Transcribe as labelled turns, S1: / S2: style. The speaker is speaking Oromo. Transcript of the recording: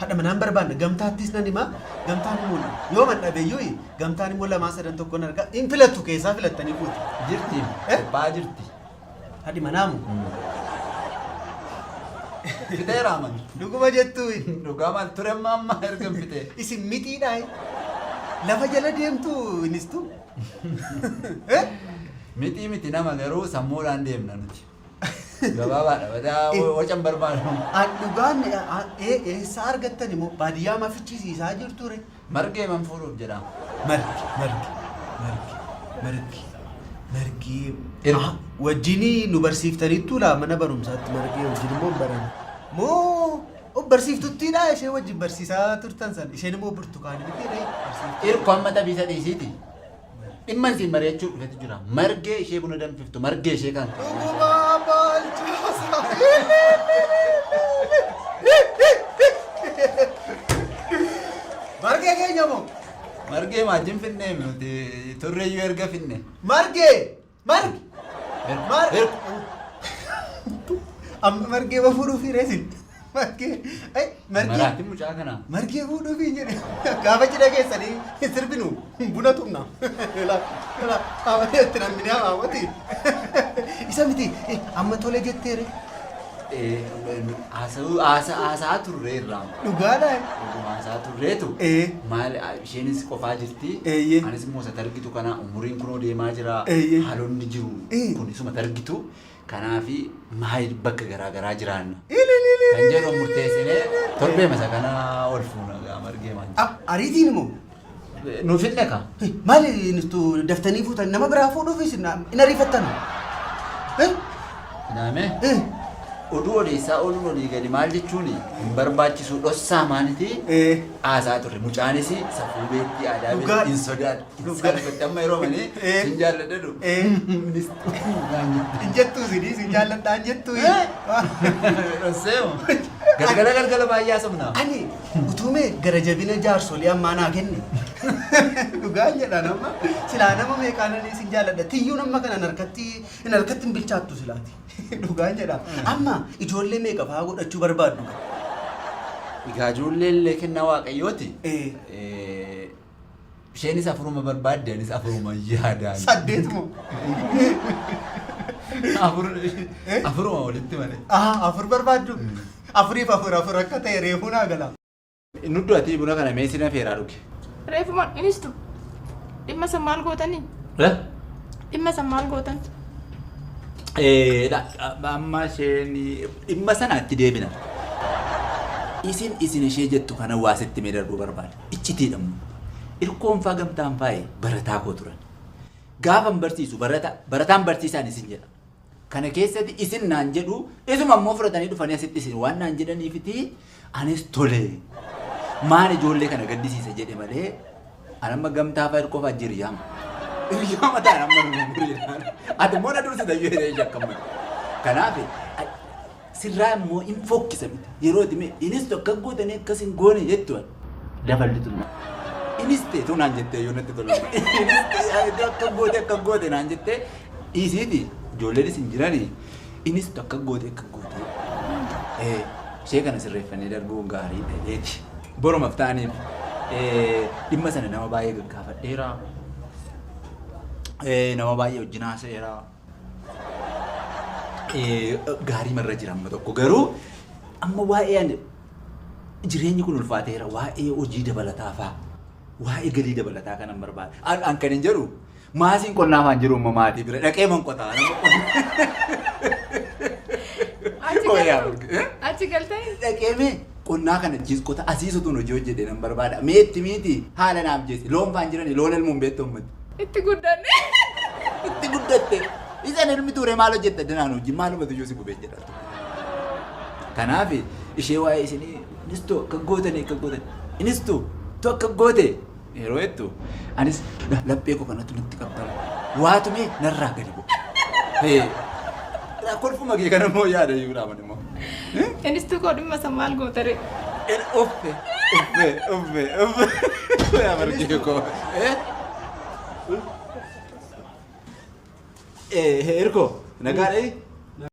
S1: Hada manaan barbaanna gamtaattis nan hima gamtaan immoo yoo man dhabeeyyuu gamtaan immoo lamaa sadan tokkoon argaa hin filattu keessaa filattanii fuuti.
S2: Jirti baa jirti.
S1: Hadi manaamu.
S2: Fitee raaman.
S1: Dhuguma jettu.
S2: Dhugaman ture amma erga fitee.
S1: Isin mitiidhaa lafa jala deemtu inistu.
S2: Miti nama garuu sammuudhaan deemna nuti. Gabaabaadha badaa wacan barbaadu.
S1: Dhugaan eessaa argattan immoo baadiyyaa mafichisiisaa jirtu re.
S2: Margee man fuudhuuf jedhama.
S1: Margi. Wajjini nu barsiiftaniittu laa mana barumsaatti margee wajjin immoo baran. Moo barsiiftuttiidha ishee wajjin barsiisaa turtan san isheen immoo burtukaanii miti
S2: Irko amma taphisa dhiisiiti. Dhimman siin bareechuu dhufetu jira. Margee ishee buna danfiftu margee ishee kan.
S1: Dhugumaa baalchaasaa. Margee keenya moo?
S2: Margee maajin finne nuti turreeyyuu erga finne.
S1: Margee! Amma margee ma fuudhuuf hireesin. Margee
S2: Maraatiin mucaa kanaa.
S1: Margee fuudhuuf hin jedhe. Gaafa cidha keessanii hin sirbinu buna tumna. Haawwatee itti namni haawwati. Isa miti amma tole jetteere.
S2: Haasaa turreerraa.
S1: Dhugaadhaa.
S2: Haasaa turreetu. Maal isheenis qofaa jirti. Anis immoo isa targitu kana umuriin kunoo deemaa jira. Haalonni jiru kunisuma targitu. Kanaafi maal bakka garaagaraa jiraanna. Kan jedhu murteessinee torbee masa kana ol fuuna margee maal.
S1: Ariitiin immoo.
S2: Nuuf hin dhaqa.
S1: Maali nuti daftanii fuutan nama biraa fuudhuufis hin ariifattan.
S2: Naame. Oduu odeessaa ooluun olii gadi maal jechuun hin barbaachisu dhossaa maaniti haasaa turre mucaanis safuu beektii aadaa beektii hin sodaadhu. Salphatti amma yeroo malee hin jaalladhu.
S1: Hin jettuu sidii hin jaalladhaan jettuu.
S2: Dhosseemoo galgala baay'ee haasofnaa.
S1: Ani utuumee gara jabina jaarsolii ammaa naa kenne. Dhugaan jedha nama silaa nama meeqaananii sin jaalladha. Tiyyuu nama kana hin harkatti hin bilchaattu silaati. Dhugaan jedha. Amma ijoollee meeqa fa'aa godhachuu barbaaddu?
S2: Egaa ijoollee illee kennaa waaqayyooti. Isheenis afuruma barbaadde anis afuruma yaadaan.
S1: Saddeet moo?
S2: Afuruma walitti malee.
S1: Afur barbaaddu? Afuriif afur akka ta'e reefuu naa gala.
S2: Nuddu ati buna kana meesina feeraa dhuge.
S3: Reefuma inistu dhimma san maal gootanii? Dhimma san maal gootan?
S2: Amma isheen dhimma sanaatti deebina. Isin ishee jettu kana waasitti mee darbuu barbaada. Iccitiidhamu. Irkoon faa gamtaan faa'ee barataa koo turan. Gaafa barsiisu barataan barsiisaan isin jedha. Kana keessatti isin naan jedhu isuma immoo fudhatanii dhufanii asitti isin waan naan jedhaniifiti anis tole. Maal ijoollee kana gaddisiisa jedhe malee anamma gamtaa fa'a irkoo fa'a jiriyaama. Hiriyaama ta'an amma numuuriidhaan. Ati immoo na dursi dayyoo hidhee shakkamma. Kanaaf sirraa immoo hin fokkisa miti. Yeroo itti inis tokko gootanii akkas hin goone jettuun daballi tulma. Inis teetuu naan jettee yoo natti tolu. Inis akka goote naan jettee dhiisiiti. Ijoolleen isin jiranii inis akka goote. Ishee kana sirreeffannee darbuun gaarii ta'eeti. Borumaaf ta'aniif dhimma sana nama baay'ee gaggaafadheera. Nama baay'ee wajjin haasa'eera. Gaarii marra jira amma tokko garuu amma waa'ee jireenyi kun ulfaateera waa'ee hojii dabalataa fa'a. Waa'ee galii dabalataa kanan barbaada. An kan hin jedhu maasiin qonnaa faan jiru umma maatii bira dhaqee man qotaa.
S3: Achi galtee?
S2: Dhaqee mee qonnaa kana jiskota asiisutuun hojii hojjedhe nan barbaada. Meetti miti haala naaf jeesi loon faan jirani loon elmuun beektu ummati.
S3: Itti guddanne.
S2: Itti guddatte. Isaan elmi tuure maal hojjetta dinaan hojii maalumatu iyyuu si gubee jedha. Kanaaf ishee waa'ee isinii inistu akka gootanii akka gootan inistu tu akka goote yeroo jettu anis laphee koo kanatti nutti qabbala. Waatumee narraa gadi bu'a. Kolfuma kee kana immoo yaada iyyuu dhaaban immoo.
S3: Inistu koo dhimma san maal gootare?
S2: Uffe. Yaa margee koo. Erko, nagaadha.